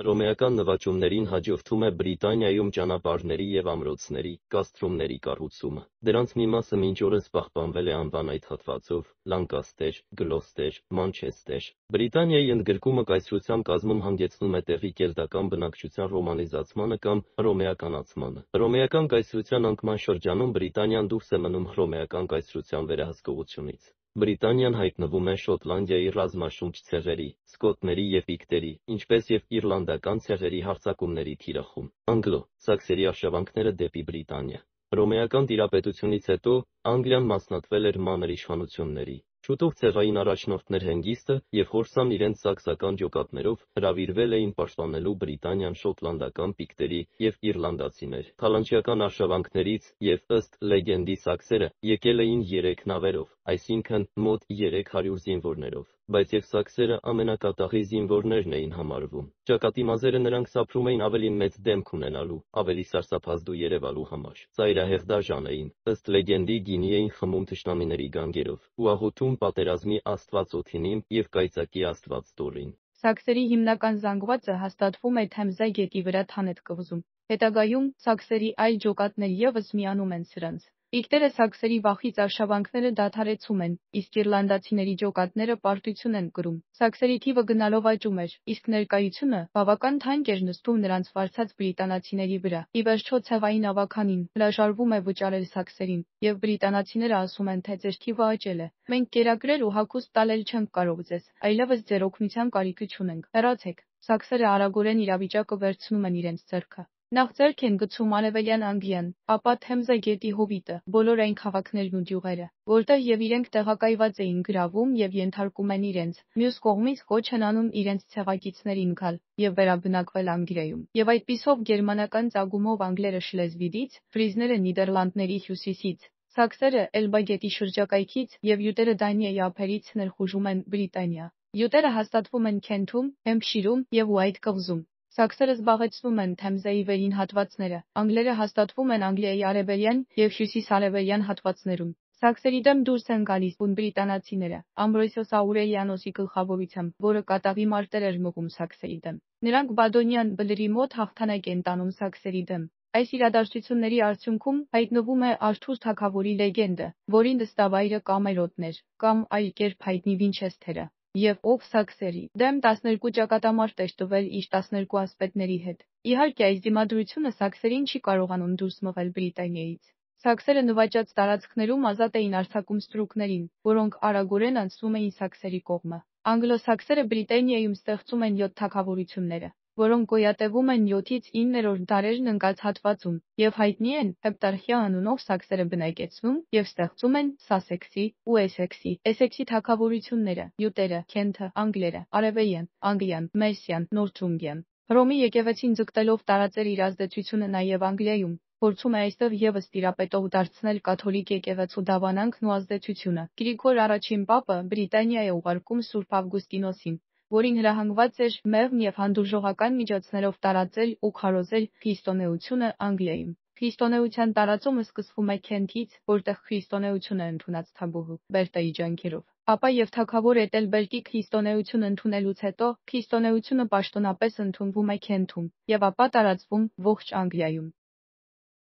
Հռոմեական նվաճումներին հաջորդում է Բրիտանիայում ճանապարհների և ամրոցների, կաստրումների կառուցումը։ Դրանց մի մասը մինչ օրս պահպանվել է անվան այդ հատվածով՝ Լանկաստեր, Գլոստեր, Մանչեսթեր։ Բրիտանիայի ընդգրկումը կայսրության կազմում հանգեցնում է տեղի կելտական բնակչության ռոմանիզացմանը կամ հռոմեականացմանը։ Հռոմեական կայսրության անկման շրջանում Բրիտանիան դուրս է մնում հռոմեական կայսրության վերահսկողությունից։ Բրիտանիան հայտնվում է Շոտլանդիայի ռազմաշունչ ցեղերի, սկոտների և պիկտերի, ինչպես և իռլանդական ցեղերի հարձակումների թիրախում։ Անգլո-սաքսերի արշավանքները դեպի Բրիտանիա։ Հռոմեական տիրապետությունից հետո Անգլիան մասնատվել էր մանր իշխանությունների։ Շուտով ցեղային առաջնորդներ Հենգիստը և Հորսան իրենց սաքսական ջոկատներով հրավիրվել էին պաշտպանելու Բրիտանիան շոտլանդական պիկտերի և իռլանդացիներ թալանչիական արշավանքներից և, ըստ լեգենդի, սաքսերը եկել էին 3 նավերով, այսինքն՝ մոտ 300 զինվորներով, բայց և սաքսերը ամենակատաղի զինվորներն էին համարվում։ Ճակատի մազերը նրանք սափրում էին ավելի մեծ դեմք ունենալու, ավելի սարսափազդու երևալու համար։ Ծայրահեղ դաժան էին, ըստ լեգենդի գինի էին խմում թշնամիների գանգերով ու աղոթում պատերազմի աստված Օդինին և կայծակի աստված Թորին։ Սաքսերի հիմնական զանգվածը հաստատվում է Թեմզա գետի վրա Թանեթ կղզում։ Հետագայում սաքսերի այլ ջոկատներ ևս միանում են սրանց։ Պիկտերը սաքսերի վախից արշավանքները դադարեցում են, իսկ իռլանդացիների ջոկատները պարտություն են կրում։ Սաքսերի թիվը գնալով աճում էր, իսկ ներկայությունը բավական թանկ էր նստում նրանց վարձած բրիտանացիների վրա։ Ի վերջո ցեղային ավագանին հրաժարվում է վճարել սաքսերին, և բրիտանացիները ասում են, թե ձեր թիվը աճել է։ Մենք կերակրել ու հագուստ տալել չենք կարող ձեզ, այլևս ձեր օգնության կարիքը չունենք։ Հեռացեք։ Սաքսերը արագորեն իրավիճակը վերցնում են իրենց ձեռքը։ Նախ ձեռք են գցում Արևելյան Անգլիան, ապա Թեմզա գետի հովիտը, բոլոր այն քաղաքներն ու գյուղերը, որտեղ և իրենք տեղակայված էին գրավում և ենթարկում են իրենց, մյուս կողմից կոչ են անում իրենց ցեղակիցներին գալ և վերաբնակվել Անգլիայում։ Եվ այդպիսով գերմանական ծագումով անգլերը Շլեզվիգից, ֆրիզները Նիդերլանդների հյուսիսից, սաքսերը Էլբա գետի շրջակայքից և յուտերը Դանիայի ափերից ներխուժում են Բրիտանիա։ Յուտերը հաստատվում են Քենթում, Հեմփշիրում և Ուայթ կղզում։ Սաքսերը զբաղեցնում են Թեմզայի վերին հատվածները, անգլերը հաստատվում են Անգլիայի արևելյան և հյուսիս-արևելյան հատվածներում։ Սաքսերի դեմ դուրս են գալիս բուն բրիտանացիները, Ամբրոսիոս Աուրելիանոսի գլխավորությամբ, որը կատաղի մարտեր էր մղում սաքսերի դեմ։ Նրանք Բադոնյան բլրի մոտ հաղթանակ են տանում սաքսերի դեմ։ Այս իրադարձությունների արդյունքում հայտնվում է Արթուր թագավորի լեգենդը, որի նստավայրը Կամերոտն էր, կամ այլ կերպ հայտնի Վինչեսթերը, և ով սաքսերի դեմ 12 ճակատամարտ էր տվել իր 12 ասպետների հետ։ Իհարկե, այս դիմադրությունը սաքսերին չի կարողանում դուրս մղել Բրիտանիայից։ Սաքսերը նվաճած տարածքներում ազատ էին արձակում ստրուկներին, որոնք արագորեն անցնում էին սաքսերի կողմը։ Անգլո-սաքսերը Բրիտանիայում ստեղծում են 7 թագավորությունները, որոնք գոյատևում են 7-ից 9-րդ դարերն ընկած հատվածում, և հայտնի են Հեպտարխիա անունով սաքսերը բնակեցնում և ստեղծում են Սասեքսի ու Էսեքսի թագավորությունները, յուտերը, Քենթը, անգլերը, Արևելյան Անգլիան, Մերսիան, Նորթումբիան։ Հռոմի եկեղեցին ձգտելով տարածել իր ազդեցությունը նաև Անգլիայում, փորձում է այստեղ ևս տիրապետող դարձնել կաթոլիկ եկեղեցու դավանանքն ու ազդեցությունը։ Գրիգոր I պապը Բրիտանիա է ուղարկում Սուրբ Ավգուստինոսին, որին հրահանգված էր մեղմ և հանդուրժողական միջոցներով տարածել ու քարոզել քրիստոնեությունը Անգլիայում։ Քրիստոնեության տարածումը սկսվում է Քենթից, որտեղ քրիստոնեություն է ընդունած թագուհու Բերտայի ջանքերով, ապա և թագավոր Էտելբերտի քրիստոնեություն ընդունելուց հետո քրիստոնեությունը պաշտոնապես ընդունվում է Քենթում, և ապա տարածվում ողջ Անգլիայում։